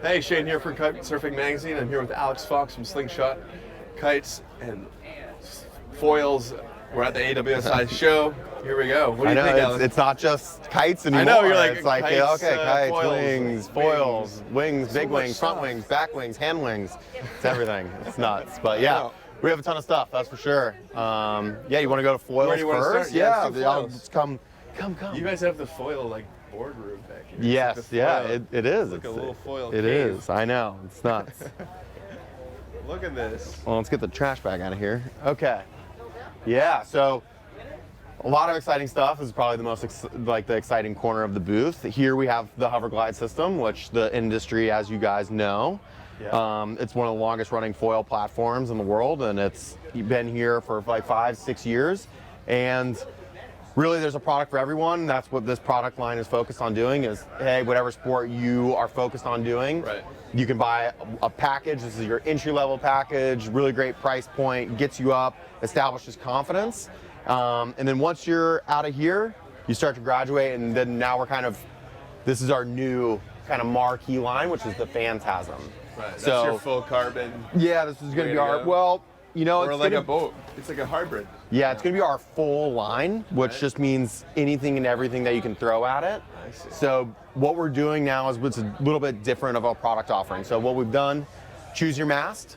Hey, Shane here for Kitesurfing Magazine. I'm here with Alex Fox from Slingshot Kites and Foils. We're at the AWSI show. Here we go. What do you think, Alex? It's not just kites anymore. I know, you're like, it's like kites, kites, foils, wings, foils, wings, big wings, front stuff. wings, back wings, hand wings. It's everything. It's nuts. But yeah, we have a ton of stuff, that's for sure. Yeah, you want to go to foils Where do you want to first? start? Yeah, Foils. come. You guys have the foil boardroom back here. Yes, It's yeah, like it is. It's like a little foil It cave. is. I know. It's nuts. Look at this. Well, let's get the trash bag out of here. Okay. Yeah, so a lot of exciting stuff. This is probably the most the exciting corner of the booth. Here we have the hover glide system, which the industry, as you guys know, it's one of the longest running foil platforms in the world, and it's been here for like 5-6 years. And really, there's a product for everyone. That's what this product line is focused on doing is, hey, whatever sport you are focused on doing, you can buy a package. This is your entry-level package, really great price point, gets you up, establishes confidence. And then once you're out of here, you start to graduate, and then now this is our new kind of marquee line, which is the Phantasm. Right, that's so, your full carbon. Yeah, this is going to be our, or it's like a boat. It's like a hybrid. Yeah, it's going to be our full line, which just means anything and everything that you can throw at it. I see. So what we're doing now is it's a little bit different of a product offering. So what we've done, choose your mast,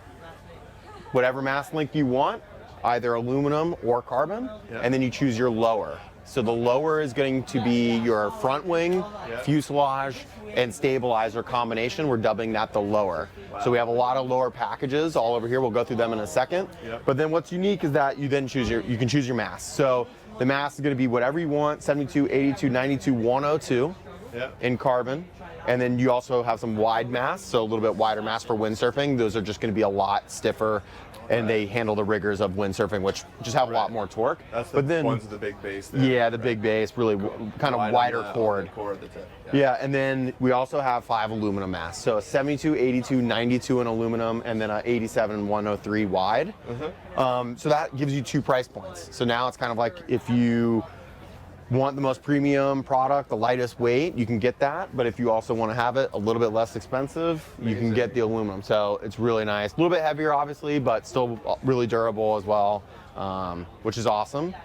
whatever mast length you want, either aluminum or carbon, and then you choose your lower. So the lower is going to be your front wing, fuselage, and stabilizer combination. We're dubbing that the lower. Wow. So we have a lot of lower packages all over here. We'll go through them in a second. But then what's unique is that you then you can choose your mast. So the mast is going to be whatever you want, 72, 82, 92, 102 in carbon. And then you also have some wide masts, so a little bit wider mast for windsurfing. Those are just going to be a lot stiffer, and they handle the rigors of windsurfing, which just have a lot more torque. That's the ones with the big base there. Yeah, the big base, really kind of wider cord. Yeah, and then we also have 5 aluminum masts. So a 72, 82, 92 in aluminum, and then a 87, 103 wide. So that gives you 2 price points. So now it's kind of like if you want the most premium product, the lightest weight, you can get that. But if you also want to have it a little bit less expensive, you can get the aluminum. So it's really nice. A little bit heavier, obviously, but still really durable as well, which is awesome.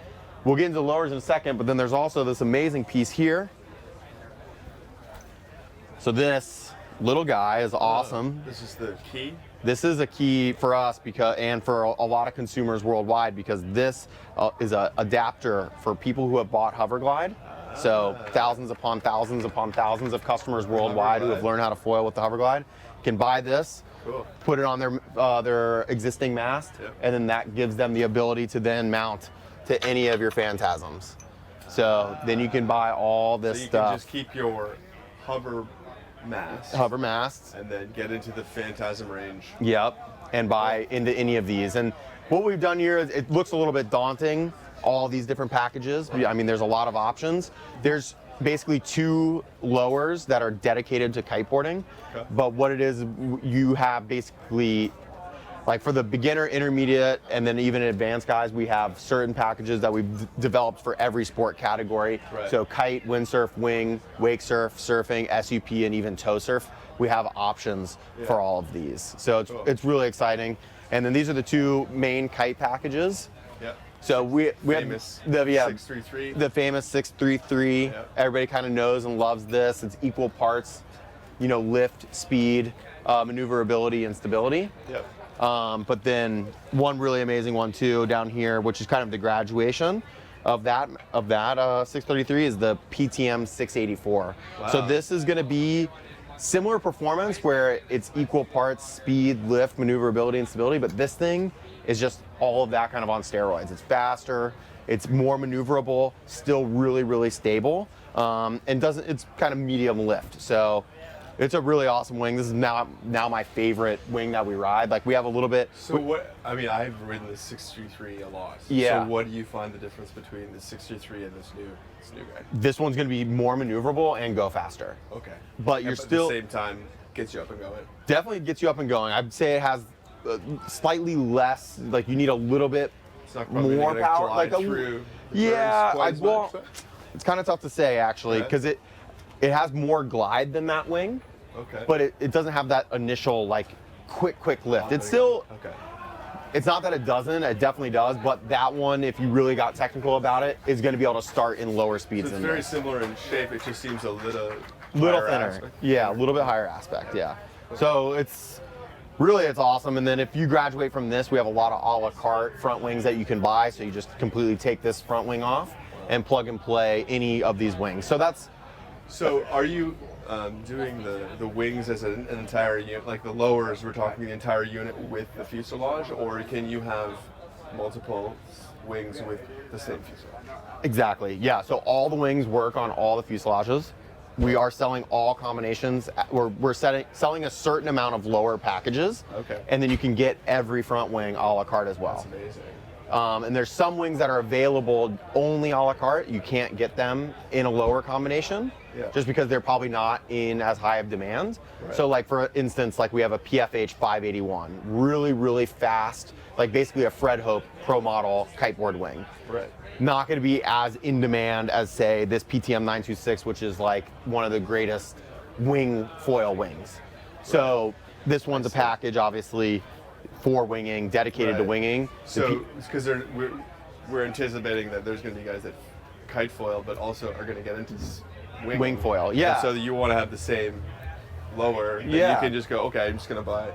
We'll get into the lowers in a second, but then there's also this amazing piece here. So this little guy is awesome. This is the key? This is a key for us and for a lot of consumers worldwide, because this is an adapter for people who have bought Hoverglide. So thousands upon thousands upon thousands of customers worldwide who have learned how to foil with the Hoverglide can buy this, put it on their existing mast, and then that gives them the ability to then mount to any of your Phantasms. So then you can buy all this stuff. So you can just keep your hover masts, and then get into the Phantasm range. Yep, and buy into any of these. And what we've done here is, it looks a little bit daunting, all these different packages. I mean, there's a lot of options. There's basically 2 lowers that are dedicated to kiteboarding, but what it is, you have basically, like for the beginner, intermediate, and then even advanced guys, we have certain packages that we've developed for every sport category. So kite, windsurf, wing, wake surf, surfing, SUP, and even tow surf. We have options for all of these. So it's really exciting. And then these are the 2 main kite packages. So we have the 633. The famous 633. Everybody kind of knows and loves this. It's equal parts, lift, speed, maneuverability, and stability. But then one really amazing one too down here, which is kind of the graduation of that 633, is the PTM 684. So this is going to be similar performance where it's equal parts speed, lift, maneuverability, and stability, but this thing is just all of that kind of on steroids. It's faster, it's more maneuverable, still really, really stable, and it's kind of medium lift. So it's a really awesome wing. This is now my favorite wing that we ride. Like, we have a little bit. So I've ridden the 633 a lot. Yeah. So what do you find the difference between the 633 and this new guy? This one's going to be more maneuverable and go faster. Okay. But you're still, at the same time, gets you up and going. Definitely gets you up and going. I'd say it has slightly less. Like, you need a little bit more power. Like it's kind of tough to say actually, because it has more glide than that wing. Okay. but it doesn't have that initial like quick lift. It's still, okay. it's not that it doesn't, it definitely does, but that one, if you really got technical about it, is going to be able to start in lower speeds. So it's very similar in shape, it just seems a little thinner. aspect. Yeah, a little bit higher aspect, yeah. So it's awesome. And then if you graduate from this, we have a lot of a la carte front wings that you can buy. So you just completely take this front wing off and plug and play any of these wings. So that's. So are you doing the wings as an entire unit, like the lowers, we're talking the entire unit with the fuselage, or can you have multiple wings with the same fuselage? Exactly, yeah. So all the wings work on all the fuselages. We are selling all combinations. We're selling a certain amount of lower packages. Okay. And then you can get every front wing a la carte as well. That's amazing. And there's some wings that are available only a la carte. You can't get them in a lower combination, just because they're probably not in as high of demand. Right. So like for instance, like we have a PFH 581, really fast, like basically a Fred Hope Pro model kiteboard wing. Right. Not going to be as in demand as say this PTM 926, which is like one of the greatest wing foil wings. So this one's a package, obviously, for winging, dedicated to winging. So, because we're anticipating that there's going to be guys that kite foil, but also are going to get into wing foil, yeah. And so you want to have the same lower. That you can just go, okay, I'm just going to buy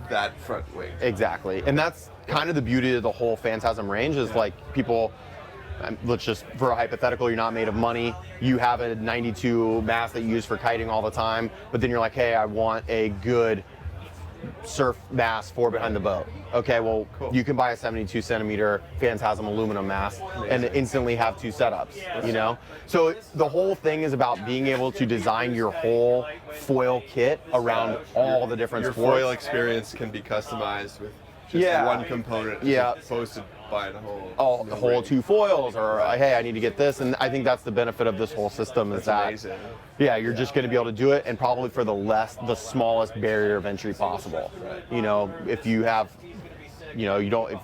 that front wing. Exactly, and that's kind of the beauty of the whole Phantasm range is like people. Let's just, for a hypothetical, you're not made of money. You have a 92 mast that you use for kiting all the time, but then you're like, hey, I want a good surf mast for behind the boat. Okay, well, you can buy a 72 centimeter Phantasm aluminum mast and instantly have two setups, you know? So the whole thing is about being able to design your whole foil kit around all the different Your sports. foil experience can be customized with just one component as opposed to buying the whole two foils, or hey, I need to get this. And I think that's the benefit of this whole system is that amazing. You're just going to be able to do it, and probably for the smallest barrier of entry possible. Right. You know, if you have, you don't,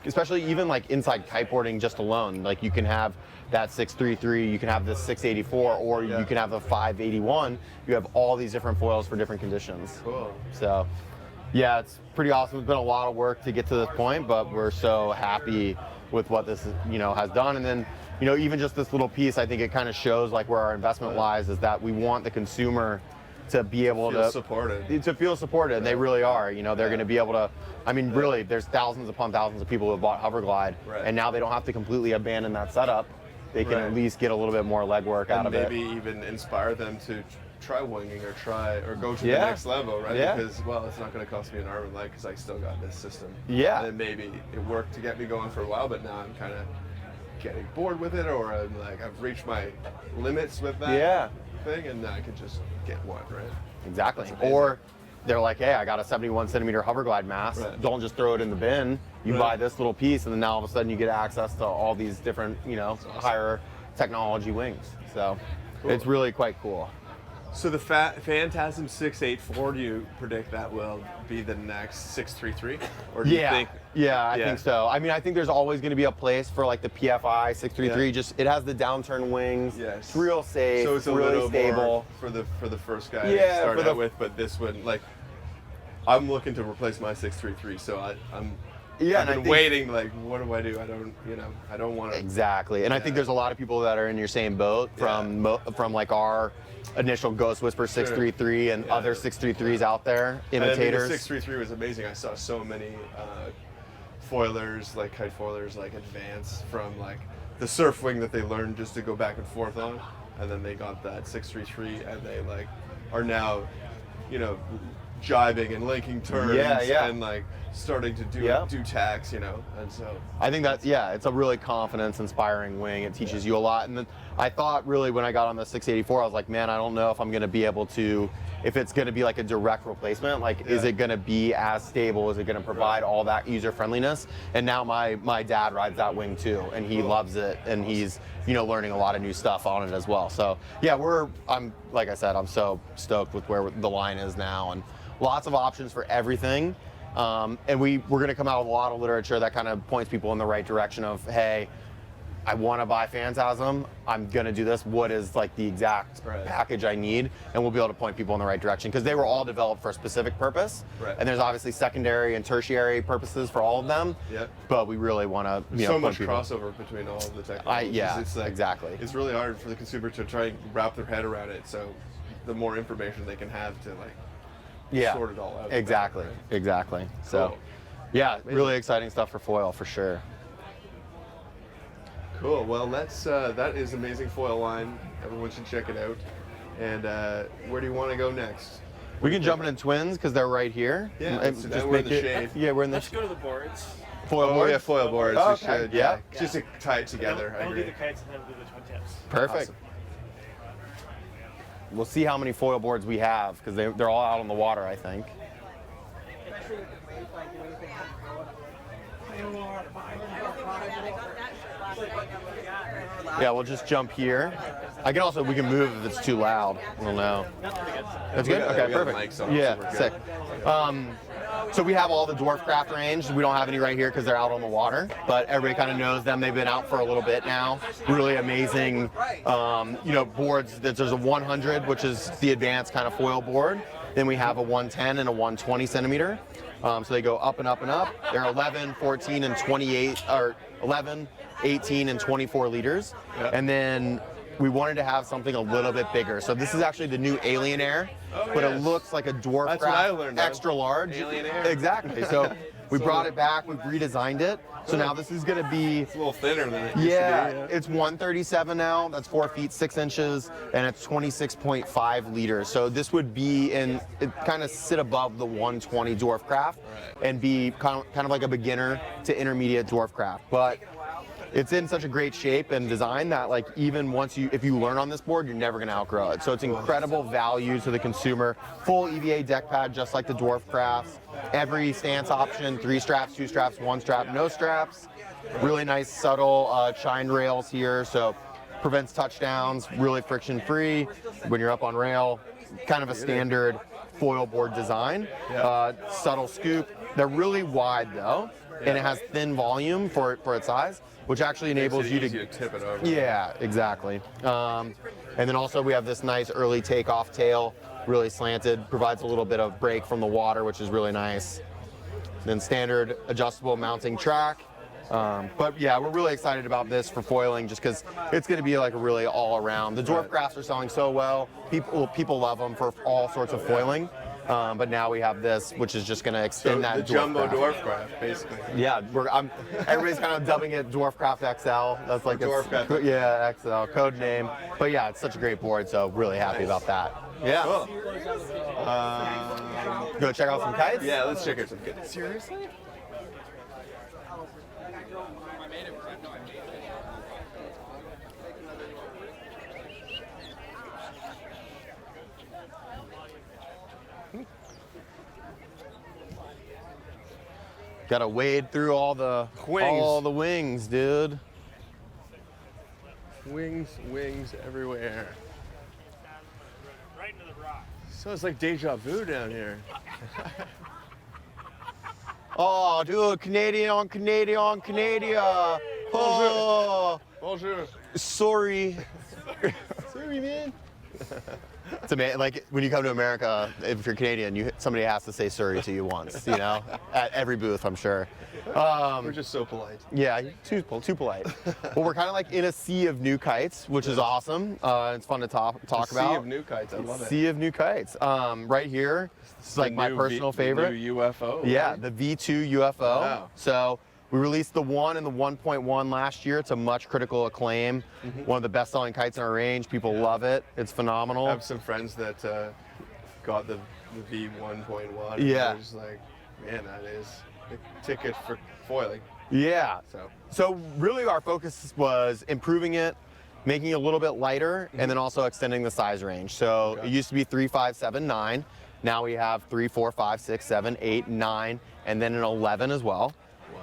especially even like inside kiteboarding just alone, like you can have that 633, you can have the 684, or you can have the 581. You have all these different foils for different conditions. Cool. So. Yeah, it's pretty awesome. It's been a lot of work to get to this point, but we're so happy with what this, has done. And then, even just this little piece, I think it kind of shows like where our investment lies, is that we want the consumer to be able to feel supported. And they really are. They're going to be able to. I mean, really, there's thousands upon thousands of people who have bought Hoverglide, and now they don't have to completely abandon that setup. They can at least get a little bit more legwork out of it. Maybe even inspire them to try winging or go to the next level, right? Because, well, it's not going to cost me an arm and leg because I still got this system. Yeah. And then maybe it worked to get me going for a while, but now I'm kind of getting bored with it, or I'm like, I've reached my limits with that thing, and now I can just get one, right? Exactly. Or they're like, hey, I got a 71 centimeter Hoverglide mast. Right. Don't just throw it in the bin. You buy this little piece, and then now all of a sudden you get access to all these different, higher technology wings. So it's really quite cool. So the Phantasm 684, do you predict that will be the next 633? Or do you think? Yeah, I think so. I mean, I think there's always going to be a place for like the PFI 633. Just it has the downturn wings. Yes. It's real safe. So it's a really little stable more for the first guy to start out with, but this one, like, I'm looking to replace my 633, so I've been waiting, like, what do I do? I don't want to. Exactly. And I think there's a lot of people that are in your same boat from like our initial Ghost Whisper 633 and other 633s out there, imitators. The 633 was amazing. I saw so many foilers, like kite foilers, like advance from like the surf wing that they learned just to go back and forth on, and then they got that 633 and they like are now, jibing and linking turns and like starting to do tacks, and so I think that's it's a really confidence inspiring wing. It teaches you a lot. And then I thought really when I got on the 684, I was like, man, I don't know if I'm going to be able to, if it's going to be like a direct replacement, like is it going to be as stable? Is it going to provide all that user friendliness? And now my dad rides that wing too, and he loves it, and he's learning a lot of new stuff on it as well. So I'm like I said, I'm so stoked with where the line is now, and lots of options for everything. And we're going to come out with a lot of literature that kind of points people in the right direction of, hey, I want to buy Phantasm. I'm going to do this. What is like the exact package I need? And we'll be able to point people in the right direction because they were all developed for a specific purpose. Right. And there's obviously secondary and tertiary purposes for all of them. Yep. But we really want to, There's so much crossover between all of the technologies. Yeah, it's like, exactly. It's really hard for the consumer to try and wrap their head around it. So the more information they can have to like sort it all out. Exactly. Better, right? Exactly. So, yeah, amazing. Really exciting stuff for foil for sure. Cool. Well, that is amazing foil line. Everyone should check it out. And where do you want to go next? We can jump into twins because they're right here. Yeah, just we're in the shade. Yeah, we're in the. Let's go to the boards. Foil boards? Yeah, foil boards. Oh, We okay. should. Yeah. Just to tie it together. I'll do the kites and then do the twin tips. Perfect. Awesome. We'll see how many foil boards we have because they're all out on the water, I think. Yeah, we'll just jump here. We can move if it's too loud. I don't know. That's good? Okay, perfect. Yeah, sick. So we have all the dwarf craft range. We don't have any right here because they're out on the water, but everybody kind of knows them. They've been out for a little bit now. Really amazing, boards. There's a 100, which is the advanced kind of foil board. Then we have a 110 and a 120 centimeter. So they go up and up and up. They're 11, 14, and 28, or 11, 18, and 24 liters. Yep. And then we wanted to have something a little bit bigger. So this is actually the new Alien Air, but it looks like a dwarf That's what I learned, extra large. Alien Air. Exactly. So we brought it back, we've redesigned it. So now this is going to be, It's a little thinner than it used to be. Yeah. it's 137 now. That's 4 feet 6 inches, and it's 26.5 liters. So this would be it kind of sit above the 120 dwarf craft, and be kind of like a beginner to intermediate dwarf craft. But it's in such a great shape and design that like even if you learn on this board, you're never gonna outgrow it. So it's incredible value to the consumer. Full EVA deck pad, just like the dwarf crafts. Every stance option, 3 straps, 2 straps, 1 strap, no straps. Really nice subtle chine rails here, so prevents touchdowns, really friction free when you're up on rail. Kind of a standard foil board design. Subtle scoop. They're really wide though, and it has thin volume for its size, which actually enables you to tip it over. Yeah, exactly. And then also we have this nice early takeoff tail, really slanted, provides a little bit of break from the water, which is really nice. Then standard adjustable mounting track. But yeah, we're really excited about this for foiling just because it's going to be like a really all around. The dwarf crafts are selling so well. People love them for all sorts of foiling. But now we have this, which is just going to extend that the jumbo dwarf craft, basically. Yeah, everybody's kind of dubbing it Dwarf Craft XL. That's like Dwarf Craft. Yeah, XL code name. But yeah, it's such a great board, so really happy about that. Yeah. Cool. Go check out some kites. Yeah, let's check out some kites. Seriously? Gotta wade through all the wings, dude. Wings everywhere. Right into the rock. So it's like deja vu down here. Oh, dude, Canadian. Oh, Bonjour. sorry. Sorry, man. It's amazing. Like when you come to America, if you're Canadian, somebody has to say sorry to you once. At every booth, I'm sure. We're just so polite. Yeah, too polite. Well, we're kind of like in a sea of new kites, which is awesome. It's fun to talk about. Sea of new kites. I love it. Sea of new kites. Right here, it's like my personal favorite. The new UFO. Yeah, right? the V2 UFO. Wow. So we released the 1 and the 1.1 last year to much critical acclaim. One of the best-selling kites in our range. People love it. It's phenomenal. I have some friends that got the V1.1. Yeah. They're just like, man, that is the ticket for foiling. Yeah. So really our focus was improving it, making it a little bit lighter, and then also extending the size range. So it used to be 3, 5, 7, 9. Now we have 3, 4, 5, 6, 7, 8, 9, and then an 11 as well.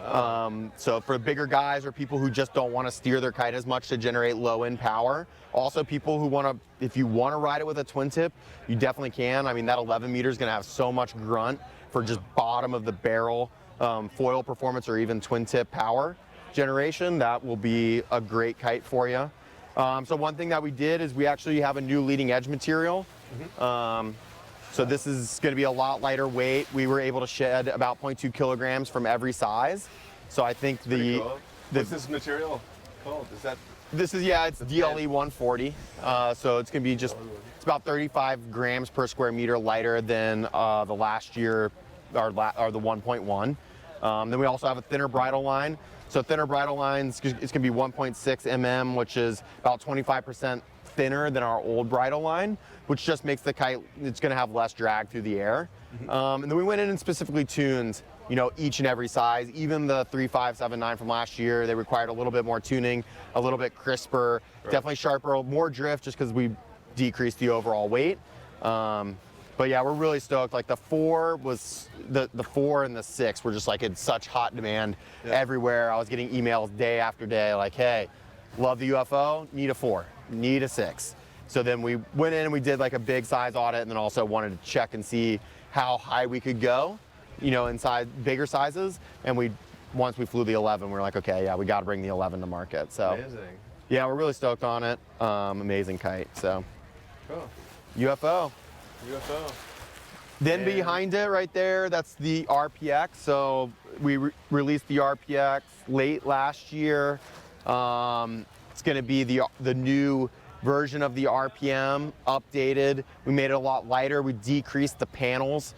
wow. So for bigger guys or people who just don't want to steer their kite as much to generate low end power. Also people who want to, if you want to ride it with a twin tip, you definitely can. I mean, that 11 meter is going to have so much grunt for just bottom of the barrel foil performance or even twin tip power. generation, that will be a great kite for you. So one thing that we did is we actually have a new leading edge material. So this is going to be a lot lighter weight. We were able to shed about 0.2 kilograms from every size. So I think Cool. What's this material called? Is that? This is, yeah, it's DLE 140. So it's going to be just, it's about 35 grams per square meter lighter than the last year, or the 1.1. Then we also have a thinner bridle line. So thinner bridle lines, it's going to be 1.6 mm, which is about 25% thinner than our old bridle line, which just makes the kite, it's going to have less drag through the air. And then we went in and specifically tuned, you know, each and every size. Even the 3579 from last year, they required a little bit more tuning, a little bit crisper, definitely sharper, more drift, just because we decreased the overall weight. But yeah, we're really stoked. Like the 4 was, the 4 and the 6 were just like in such hot demand everywhere. I was getting emails day after day like, hey, love the UFO, need a 4, need a 6. So then we went in and we did like a big size audit, and then also wanted to check and see how high we could go, you know, inside bigger sizes. And once we flew the 11, we were like, okay, yeah, we got to bring the 11 to market. So Amazing. yeah, we're really stoked on it. Amazing kite. So Cool. UFO. UFO. Then behind it right there, that's the RPX. So we released the RPX late last year. It's going to be the new version of the RPM, updated. We made it a lot lighter. We decreased the panels.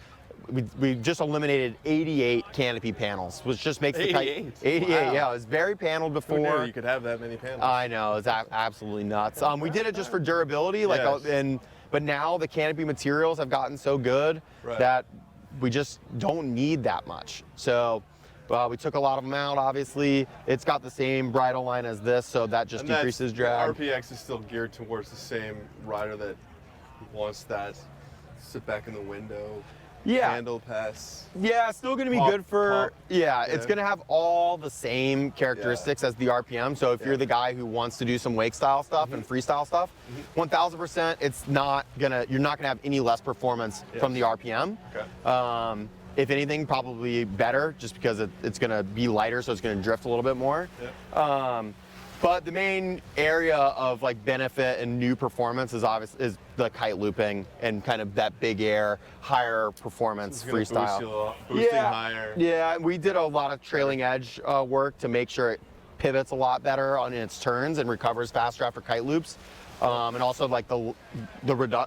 We just eliminated 88 canopy panels, which just makes the kite 88. Wow. Yeah, it was very paneled before. Who knew you could have that many panels? I know, it's absolutely nuts. We did it just for durability, like, Yes. but now the canopy materials have gotten so good that we just don't need that much. So we took a lot of them out, obviously. It's got the same bridle line as this, so that just decreases drag. The RPX is still geared towards the same rider that wants that sit back in the window, handle pass. Yeah, still going to be good for, it's going to have all the same characteristics as the RPM. So if you're the guy who wants to do some wake style stuff and freestyle stuff, 1000%, it's not going to, you're not going to have any less performance from the RPM. Okay. If anything, probably better, just because it's going to be lighter, so it's going to drift a little bit more. But the main area of like benefit and new performance is the kite looping and kind of that big air, higher performance freestyle. Boosting higher. Yeah, we did a lot of trailing edge work to make sure it pivots a lot better on its turns and recovers faster after kite loops. And also like the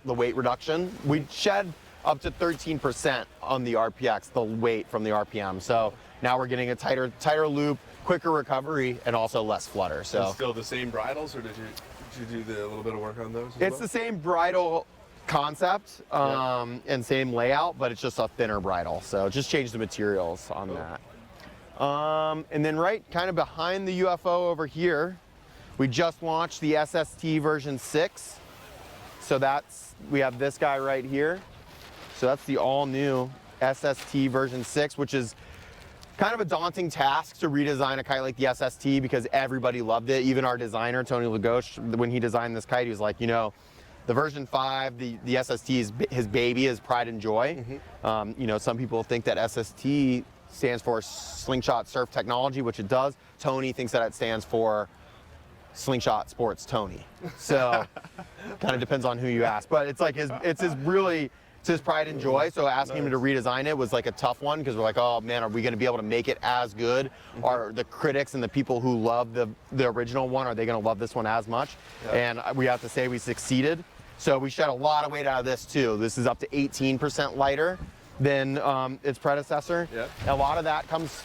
weight reduction. We shed up to 13% on the RPX, the weight from the RPM. So now we're getting a tighter loop, quicker recovery, and also less flutter. So and still the same bridles, or did you do a little bit of work on those? It's the same bridle concept and same layout, but it's just a thinner bridle. So just change the materials on that. And then right kind of behind the UFO over here, we just launched the SST version 6. So we have this guy right here. So that's the all new SST version 6, which is kind of a daunting task to redesign a kite like the SST because everybody loved it. Even our designer, Tony Lagauche, when he designed this kite, he was like, you know, the version 5, the SST is his baby, his pride and joy. You know, some people think that SST stands for Slingshot Surf Technology, which it does. Tony thinks that it stands for Slingshot Sports Tony. So kind of depends on who you ask. But it's like it's his pride and joy, so asking him to redesign it was like a tough one because we're like, oh man, are we going to be able to make it as good? Are the critics and the people who love the original one, are they going to love this one as much? And we have to say we succeeded. So we shed a lot of weight out of this too. This is up to 18% lighter than its predecessor. A lot of that comes,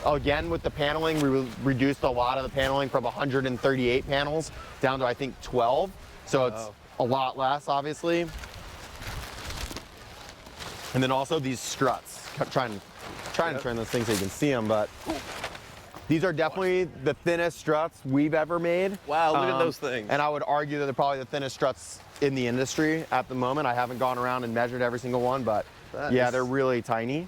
again, with the paneling. We reduced a lot of the paneling from 138 panels down to I think 12. So it's a lot less, obviously. And then also these struts. Trying to turn those things so you can see them, but these are definitely the thinnest struts we've ever made. Wow, look at those things. And I would argue that they're probably the thinnest struts in the industry at the moment. I haven't gone around and measured every single one, but they're really tiny.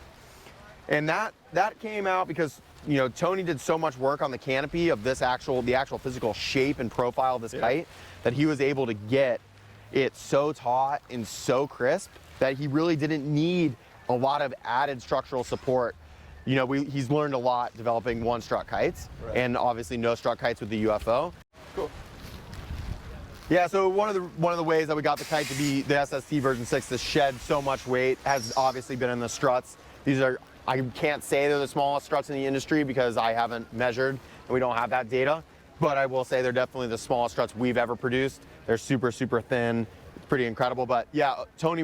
And that came out because, you know, Tony did so much work on the canopy of the actual physical shape and profile of this kite that he was able to get it so taut and so crisp that he really didn't need a lot of added structural support you know, he's learned a lot developing one strut kites, and obviously no strut kites with the UFO. Cool. Yeah, so one of the ways that we got the kite to be the SST version 6 to shed so much weight has obviously been in the struts. These are, I can't say they're the smallest struts in the industry because I haven't measured and we don't have that data, but I will say they're definitely the smallest struts we've ever produced. They're super, super thin. It's pretty incredible. But yeah, Tony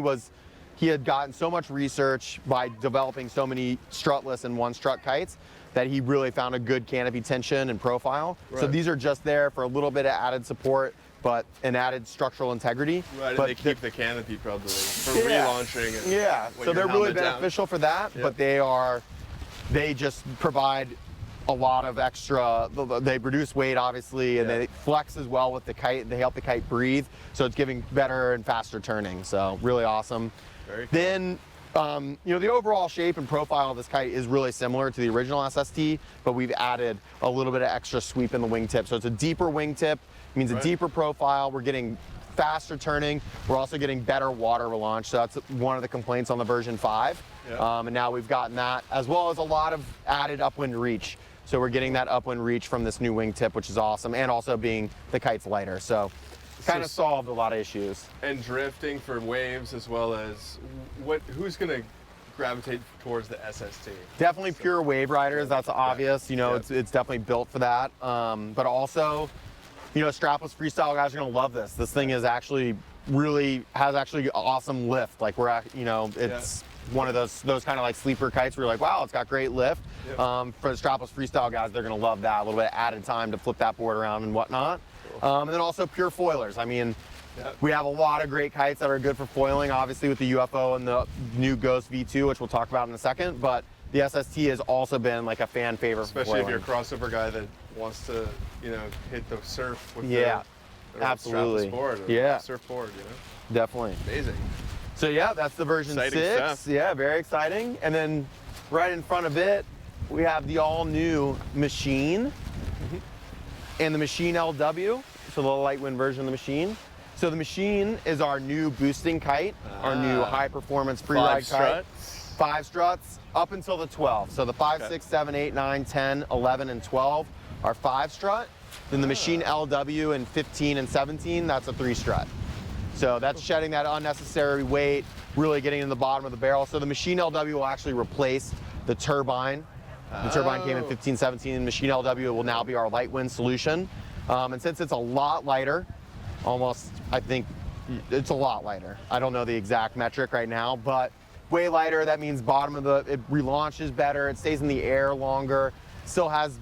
he had gotten so much research by developing so many strutless and one strut kites that he really found a good canopy tension and profile. Right. So these are just there for a little bit of added support, but an added structural integrity. Right, but and they keep the canopy probably for relaunching. And yeah, so they're really beneficial for that, but they just provide a lot of extra, they reduce weight obviously, and they flex as well with the kite. They help the kite breathe, so it's giving better and faster turning. So really awesome. Very cool. Then, you know, the overall shape and profile of this kite is really similar to the original SST, but we've added a little bit of extra sweep in the wingtip. So it's a deeper wingtip, means a deeper profile. We're getting faster turning. We're also getting better water relaunch. So that's one of the complaints on the version 5. Yeah. And now we've gotten that, as well as a lot of added upwind reach. So we're getting that upwind reach from this new wingtip, which is awesome, and also being the kite's lighter. So kind of solved a lot of issues. And drifting for waves, as well as who's going to gravitate towards the SST? Definitely pure wave riders. That's obvious. You know, it's definitely built for that. But also, you know, strapless freestyle guys are going to love this. This thing is actually has awesome lift. Like you know, it's one of those kind of like sleeper kites where you're like, wow, it's got great lift. Yep. For the strapless freestyle guys, they're going to love that. A little bit of added time to flip that board around and whatnot. And then also pure foilers. I mean, we have a lot of great kites that are good for foiling, obviously with the UFO and the new Ghost V2, which we'll talk about in a second, but the SST has also been like a fan favorite for foiling. Especially if you're a crossover guy that wants to, you know, hit the surf with absolutely. strapless board or surfboard, you know? Definitely. Amazing. So yeah, that's the version 6. Stuff. Yeah, very exciting. And then right in front of it, we have the all-new Machine and the Machine LW, so the light wind version of the Machine. So the Machine is our new boosting kite, our new high-performance freeride kite. 5 struts up until the 12. So the 5, 6, 7, 8, 9, 10, 11, and 12 are 5 strut. Then the Machine LW in 15 and 17, that's a 3 strut. So that's shedding that unnecessary weight, really getting in the bottom of the barrel. So the Machine LW will actually replace the turbine. The turbine came in 15, 17, and Machine LW will now be our light wind solution. And since it's a lot lighter, I think it's a lot lighter. I don't know the exact metric right now, but way lighter, that means it relaunches better, it stays in the air longer, still has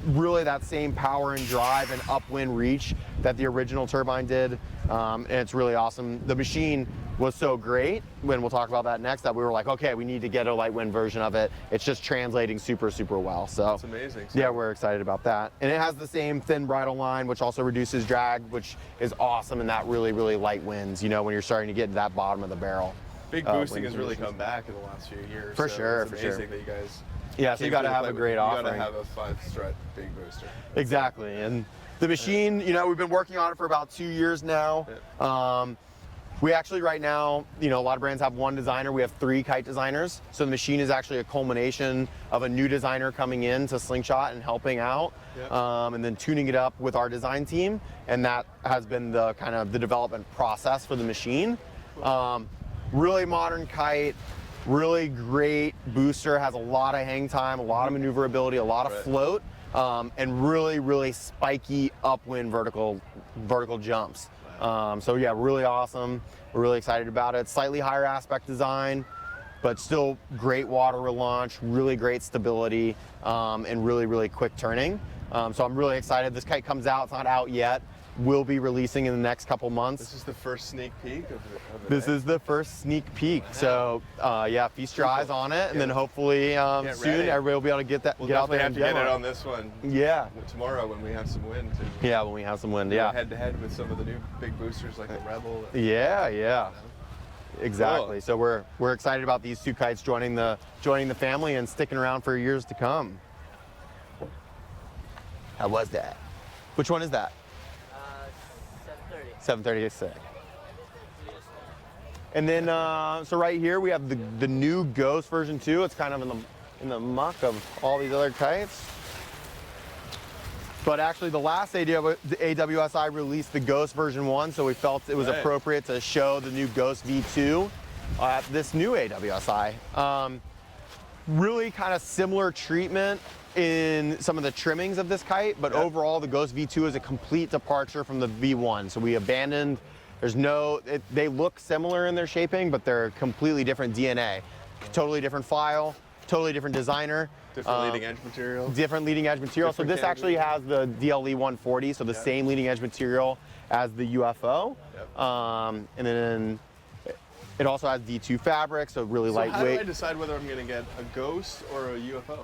really that same power and drive and upwind reach that the original turbine did, and it's really awesome. The Machine was so great, when we'll talk about that next, that we were like, okay, we need to get a light wind version of it. It's just translating super, super well. So that's amazing. Yeah, we're excited about that. And it has the same thin bridle line, which also reduces drag, which is awesome in that really, really light winds, you know, when you're starting to get to that bottom of the barrel. Big boosting has really come back in the last few years. For sure, it's amazing that you guys. Yeah, so you got to have a great offering. You got to have a 5 strut big booster. Exactly, and the Machine, you know, we've been working on it for about 2 years now. We actually right now, you know, a lot of brands have one designer. We have 3 kite designers. So the Machine is actually a culmination of a new designer coming in to Slingshot and helping out, and then tuning it up with our design team. And that has been the kind of the development process for the Machine. Really modern kite, really great booster, has a lot of hang time, a lot of maneuverability, a lot of float, and really, really spiky upwind vertical jumps. So yeah, really awesome. We're really excited about it. Slightly higher aspect design, but still great water relaunch, really great stability, and really, really quick turning. So I'm really excited. This kite comes out, it's not out yet. We'll be releasing in the next couple months. This is the first sneak peek of it. This is the first sneak peek. Wow. So yeah, feast your eyes on it, and then hopefully soon everybody will be able to get out there. We'll definitely have to get it on this one. Yeah. Tomorrow when we have some wind too. Yeah, when we have some wind. Yeah. Head to head with some of the new big boosters like the Rebel. Yeah. You know. Exactly. Cool. So we're excited about these 2 kites joining the family and sticking around for years to come. How was that? Which one is that? 730. And then, so right here we have the new Ghost version 2. It's kind of in the muck of all these other kites. But actually the last AWSI released the Ghost version 1, so we felt it was appropriate to show the new Ghost V2 at this new AWSI. Really kind of similar treatment in some of the trimmings of this kite, but overall the Ghost V2 is a complete departure from the V1. So we abandoned, they look similar in their shaping, but they're completely different DNA. Totally different file, totally different designer. Different leading edge material. Different leading edge material. So this actually has the DLE 140, so the same leading edge material as the UFO. And then it also has D2 fabric, so really lightweight. How do I decide whether I'm going to get a Ghost or a UFO?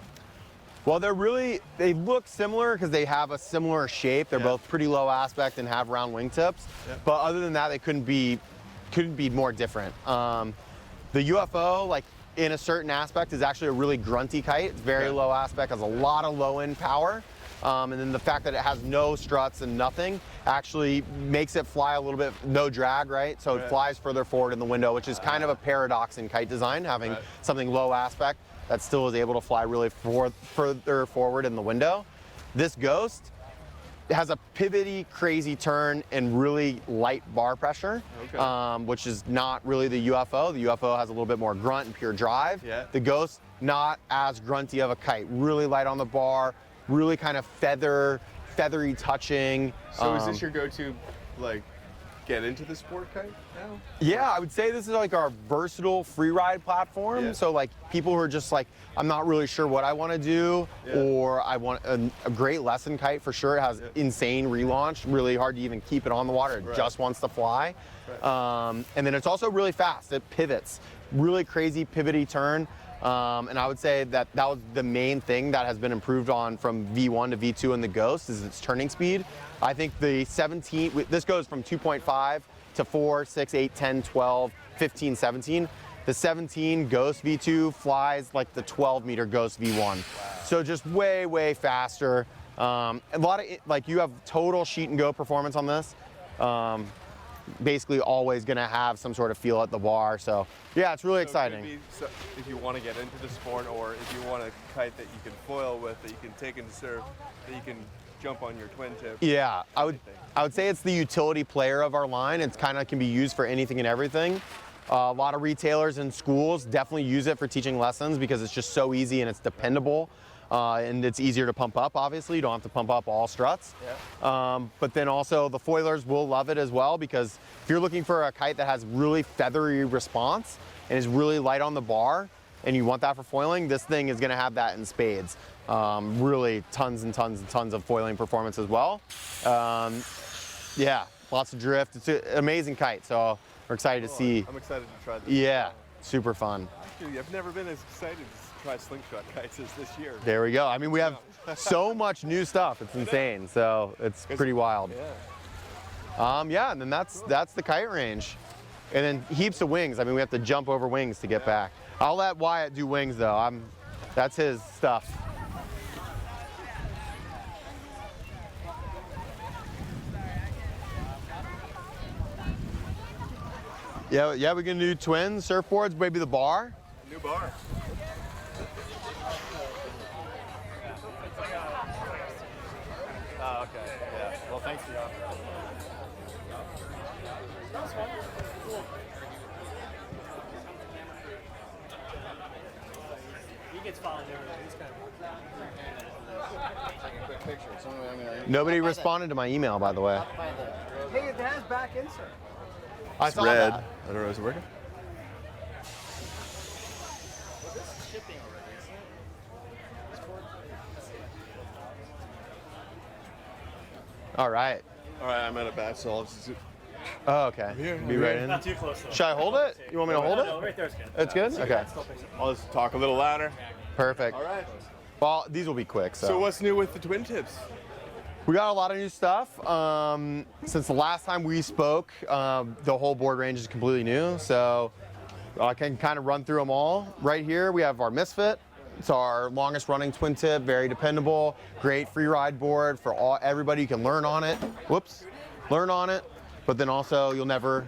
Well, they look similar because they have a similar shape. They're both pretty low aspect and have round wingtips. But other than that, they couldn't be more different. The UFO, like in a certain aspect, is actually a really grunty kite. It's very low aspect, has a lot of low end power. And then the fact that it has no struts and nothing actually makes it fly a little bit, no drag, right? So it flies further forward in the window, which is kind of a paradox in kite design, having something low aspect that still is able to fly really further forward in the window. This Ghost has a pivoty, crazy turn and really light bar pressure, which is not really the UFO. The UFO has a little bit more grunt and pure drive. The Ghost, not as grunty of a kite, really light on the bar, really kind of feathery touching. So is this your go-to, like, get into the sport kite now? Yeah, I would say this is like our versatile free ride platform. So like people who are just like, I'm not really sure what I want to do, or I want a great lesson kite for sure. It has insane relaunch, really hard to even keep it on the water. It just wants to fly. And then it's also really fast. It pivots, really crazy pivoty turn. And I would say that was the main thing that has been improved on from V1 to V2 in the Ghost is its turning speed. I think the 17, this goes from 2.5 to 4, 6, 8, 10, 12, 15, 17. The 17 Ghost V2 flies like the 12-meter Ghost V1. So just way, way faster. A lot of, like you have total sheet and go performance on this. Basically always gonna have some sort of feel at the bar. So yeah, it's really exciting. If you want to get into the sport, or if you want a kite that you can foil with, that you can take into surf, that you can jump on your twin tip. Yeah, I would say it's the utility player of our line. It's kind of can be used for anything and everything. A lot of retailers and schools definitely use it for teaching lessons because it's just so easy and it's dependable. And it's easier to pump up, obviously. You don't have to pump up all struts. But then also the foilers will love it as well, because if you're looking for a kite that has really feathery response and is really light on the bar and you want that for foiling, this thing is gonna have that in spades. Really tons and tons and tons of foiling performance as well. Yeah, lots of drift. It's an amazing kite, so we're excited to see. I'm excited to try this. Yeah, super fun. Actually, I've never been as excited to try Slingshot kites as this year. There we go. I mean, we have so much new stuff. It's insane. So it's pretty wild. Yeah, and then that's the kite range. And then heaps of wings. I mean, we have to jump over wings to get back. I'll let Wyatt do wings though. That's his stuff. Yeah, we can do twins, surfboards, maybe the bar. New bar. Oh, okay. Yeah. Well, thanks for the offer. He gets followed everywhere. He's kind of. Take a quick picture. It's only I'm gonna. Nobody responded to my email, by the way. Hey, it has back insert. I It's saw red. that. I don't know, is it working? Well, this is shipping already, isn't it? All right. All right, I'm at a bat, so I'll just. Oh, okay. Be right in. Not too close though. Should I hold it? You want me to hold No, it? right there's good. It's good? Okay. I'll just talk a little louder. Perfect. All right. Well, these will be quick. So what's new with the twin tips? We got a lot of new stuff. Since the last time we spoke, the whole board range is completely new. So I can kind of run through them all. Right here, we have our Misfit. It's our longest running twin tip, very dependable, great free ride board for everybody. You can learn on it. Whoops, learn on it. But then also you'll never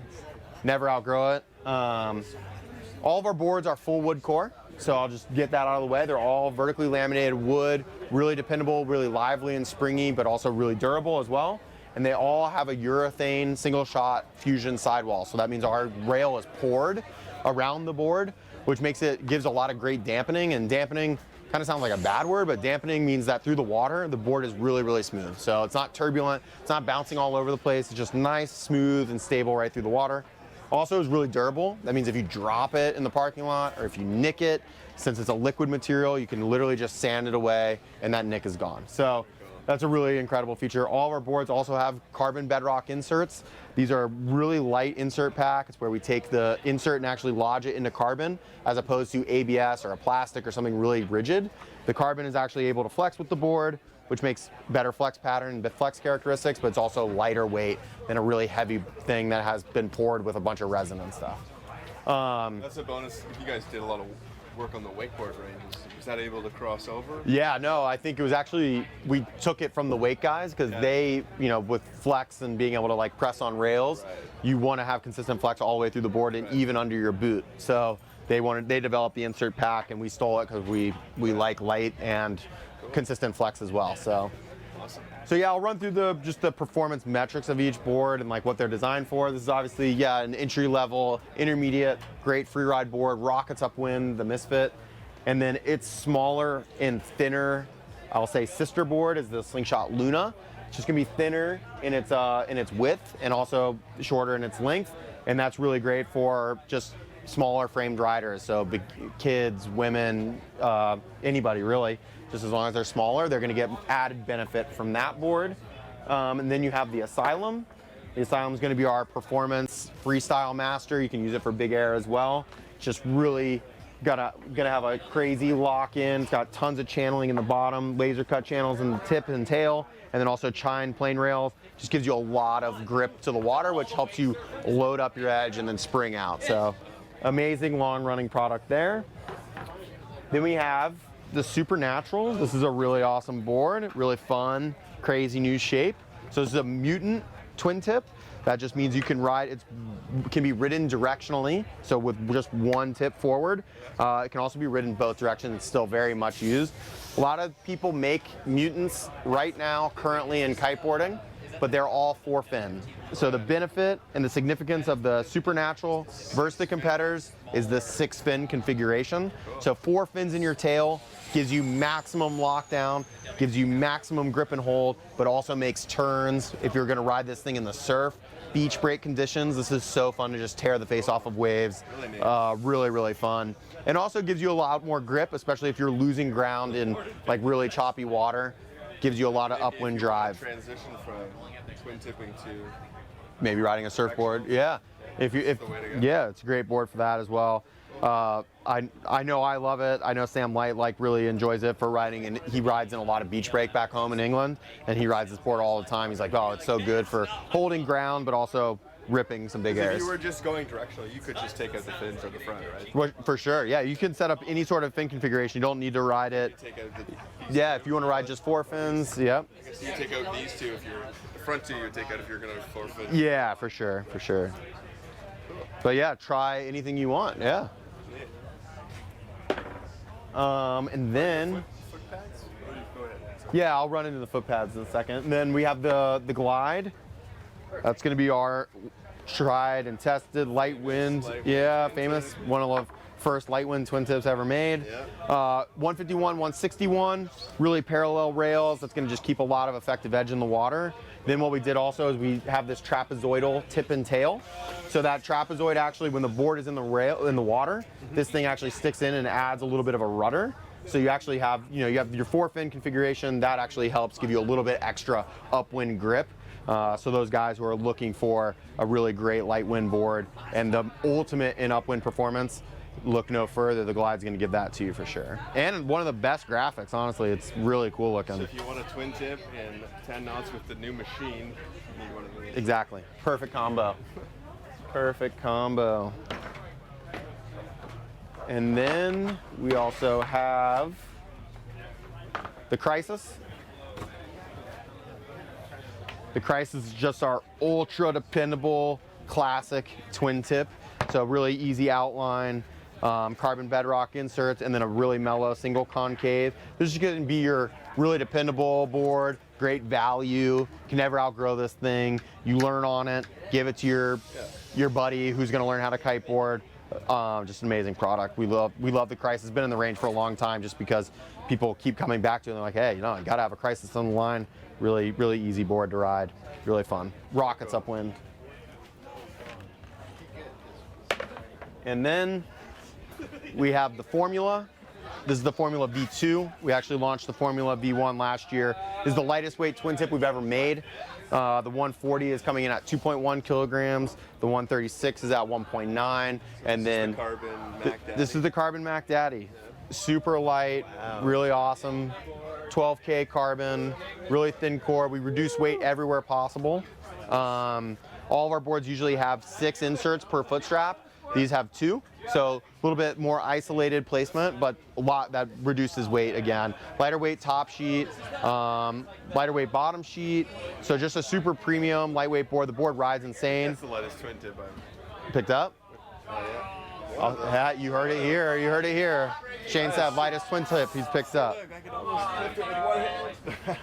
outgrow it. All of our boards are full wood core. So I'll just get that out of the way. They're all vertically laminated wood, really dependable, really lively and springy, but also really durable as well. And they all have a urethane single shot fusion sidewall. So that means our rail is poured around the board, which gives a lot of great dampening. And dampening kind of sounds like a bad word, but dampening means that through the water, the board is really, really smooth. So it's not turbulent, it's not bouncing all over the place. It's just nice, smooth, and stable right through the water. Also is really durable. That means if you drop it in the parking lot or if you nick it, since it's a liquid material, you can literally just sand it away and that nick is gone. So that's a really incredible feature. All of our boards also have carbon bedrock inserts. These are really light insert pack. It's where we take the insert and actually lodge it into carbon as opposed to ABS or a plastic or something really rigid. The carbon is actually able to flex with the board, which makes better flex pattern and flex characteristics, but it's also lighter weight than a really heavy thing that has been poured with a bunch of resin and stuff. That's a bonus if you guys did a lot of work on the wakeboard ranges. Was that able to cross over? Yeah, no, I think it was actually, we took it from the wake guys because they, with flex and being able to like press on rails, you want to have consistent flex all the way through the board and even under your boot. So they developed the insert pack and we stole it because we like light and consistent flex as well. So. Awesome. So yeah, I'll run through just the performance metrics of each board and like what they're designed for. This is obviously, an entry level, intermediate, great free ride board, rockets upwind, the Misfit. And then it's smaller and thinner, I'll say sister board is the Slingshot Luna. It's just gonna be thinner in its width and also shorter in its length. And that's really great for just smaller framed riders. So big kids, women, anybody really. Just as long as they're smaller, they're gonna get added benefit from that board. And then you have the Asylum. The Asylum is gonna be our performance freestyle master. You can use it for big air as well. It's just really gonna have a crazy lock-in. It's got tons of channeling in the bottom, laser cut channels in the tip and tail, and then also chine plane rails. Just gives you a lot of grip to the water, which helps you load up your edge and then spring out. So amazing long-running product there. Then we have the Supernatural. This is a really awesome board, really fun, crazy new shape. So this is a mutant twin tip. That just means you can ride, it can be ridden directionally, so with just one tip forward. It can also be ridden both directions, it's still very much used. A lot of people make mutants right now, currently in kiteboarding, but they're all 4-fin. So the benefit and the significance of the Supernatural versus the competitors is the 6-fin configuration. So 4 fins in your tail gives you maximum lockdown, gives you maximum grip and hold, but also makes turns if you're gonna ride this thing in the surf. Beach break conditions, this is so fun to just tear the face off of waves. Really neat. Really, really fun. And also gives you a lot more grip, especially if you're losing ground in like really choppy water. Gives you a lot of upwind drive. Transition from twin tipping to Maybe riding a surfboard, yeah. the way to go. Yeah, it's a great board for that as well. I know I love it. I know Sam Light really enjoys it for riding, and he rides in a lot of beach break back home in England, and he rides this board all the time. He's like, oh, it's so good for holding ground, but also ripping some big airs. If you were just going directional, you could just take out the fin from the front, right? Well, for sure, yeah. You can set up any sort of fin configuration. You don't need to ride it. Take out Yeah, if you want to ride just 4 fins, yep. so you take out these two if you're the front two. You would take out if you're going to 4 fin. Yeah, for sure, for sure. But yeah, try anything you want, yeah. And then, Foot pads? Go ahead. yeah, I'll run into the foot pads in a second. And then we have the Glide. That's going to be our tried and tested light wind. Yeah, famous. One of the first light wind twin tips ever made. 151, 161, really parallel rails. That's going to just keep a lot of effective edge in the water. Then what we did also is we have this trapezoidal tip and tail. So that trapezoid actually, when the board is in the water, this thing actually sticks in and adds a little bit of a rudder. So you actually have, you have your 4-fin configuration. That actually helps give you a little bit extra upwind grip. So those guys who are looking for a really great light wind board and the ultimate in upwind performance, look no further. The Glide's going to give that to you for sure. And one of the best graphics, honestly. It's really cool looking. So if you want a twin tip and 10 knots with the new machine, you need one of these. Exactly. Perfect combo. Perfect combo. And then we also have the Crisis. The Crisis is just our ultra dependable classic twin tip. So really easy outline, carbon Bedrock inserts, and then a really mellow single concave. This is going to be your really dependable board, great value, can never outgrow this thing. You learn on it, give it to your buddy who's going to learn how to kiteboard. Just an amazing product. We love the Crisis. It's been in the range for a long time just because people keep coming back to it and they're like, hey, you know, you got to have a Crisis on the line. Really, really easy board to ride. Really fun. Rockets upwind. And then we have the Formula. This is the Formula V2. We actually launched the Formula V1 last year. This is the lightest weight twin tip we've ever made. The 140 is coming in at 2.1 kilograms. The 136 is at 1.9. And then this is the Carbon Mac Daddy. Super light, really awesome. 12K carbon, really thin core. We reduce weight everywhere possible. All of our boards usually have 6 inserts per foot strap. These have 2, so a little bit more isolated placement, but a lot that reduces weight again. Lighter weight top sheet, lighter weight bottom sheet. So just a super premium lightweight board. The board rides insane. That's the lightest twin tip I've Picked up? yeah. Yeah, you heard it here. You heard it here. Shane said lightest twin tip he's picked up. Look, I can almost lift it with one hand.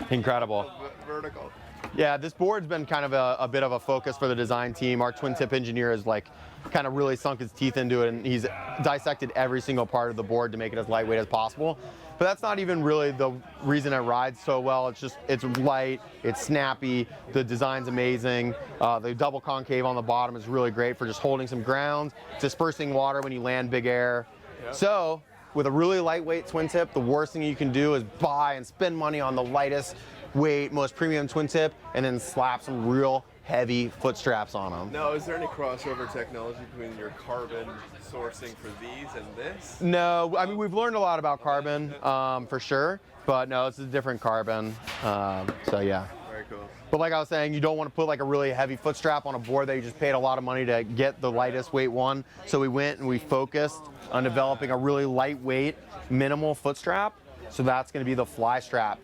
Incredible. Vertical. Yeah, this board's been kind of a bit of a focus for the design team. Our twin tip engineer has like kind of really sunk his teeth into it, and he's dissected every single part of the board to make it as lightweight as possible. But that's not even really the reason it rides so well. It's just, it's light, it's snappy, the design's amazing. The double concave on the bottom is really great for just holding some ground, dispersing water when you land big air. Yep. So, with a really lightweight twin tip, the worst thing you can do is buy and spend money on the lightest weight, most premium twin tip, and then slap some real heavy foot straps on them. Now, is there any crossover technology between your carbon sourcing for these and this? No, I mean, we've learned a lot about carbon for sure, but no, it's a different carbon. So yeah. Very cool. But like I was saying, you don't want to put like a really heavy foot strap on a board that you just paid a lot of money to get the lightest weight one. So we went and we focused on developing a really lightweight, minimal foot strap. So that's going to be the fly strap.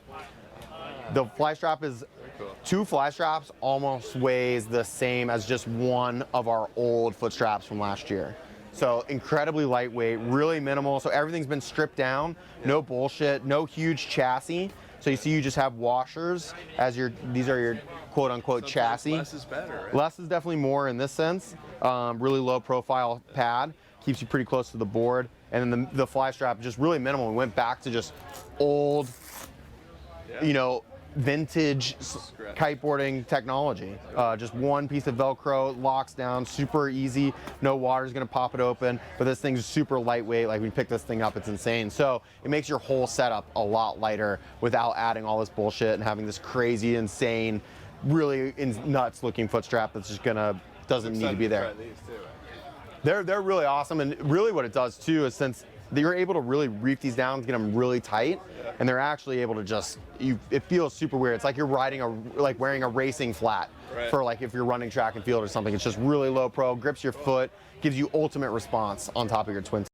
The fly strap is, 2 fly straps almost weighs the same as just one of our old foot straps from last year. So incredibly lightweight, really minimal. So everything's been stripped down, no bullshit, no huge chassis. So you see you just have washers as these are your quote unquote chassis. Less is better, right? Less is definitely more in this sense. Really low profile pad, keeps you pretty close to the board. And then the fly strap, just really minimal. We went back to just old, you know, vintage kiteboarding technology. Just one piece of Velcro, locks down, super easy. No water's gonna pop it open, but this thing's super lightweight. Like, we pick this thing up, it's insane. So it makes your whole setup a lot lighter without adding all this bullshit and having this crazy, insane, really nuts looking foot strap that's just doesn't need to be there. Try these too, right? They're really awesome, and really what it does too is, since you're able to really reef these down, get them really tight, and they're actually able to just, it feels super weird. It's like you're riding like wearing a racing flat for like if you're running track and field or something. It's just really low pro, grips your foot, gives you ultimate response on top of your twin tip.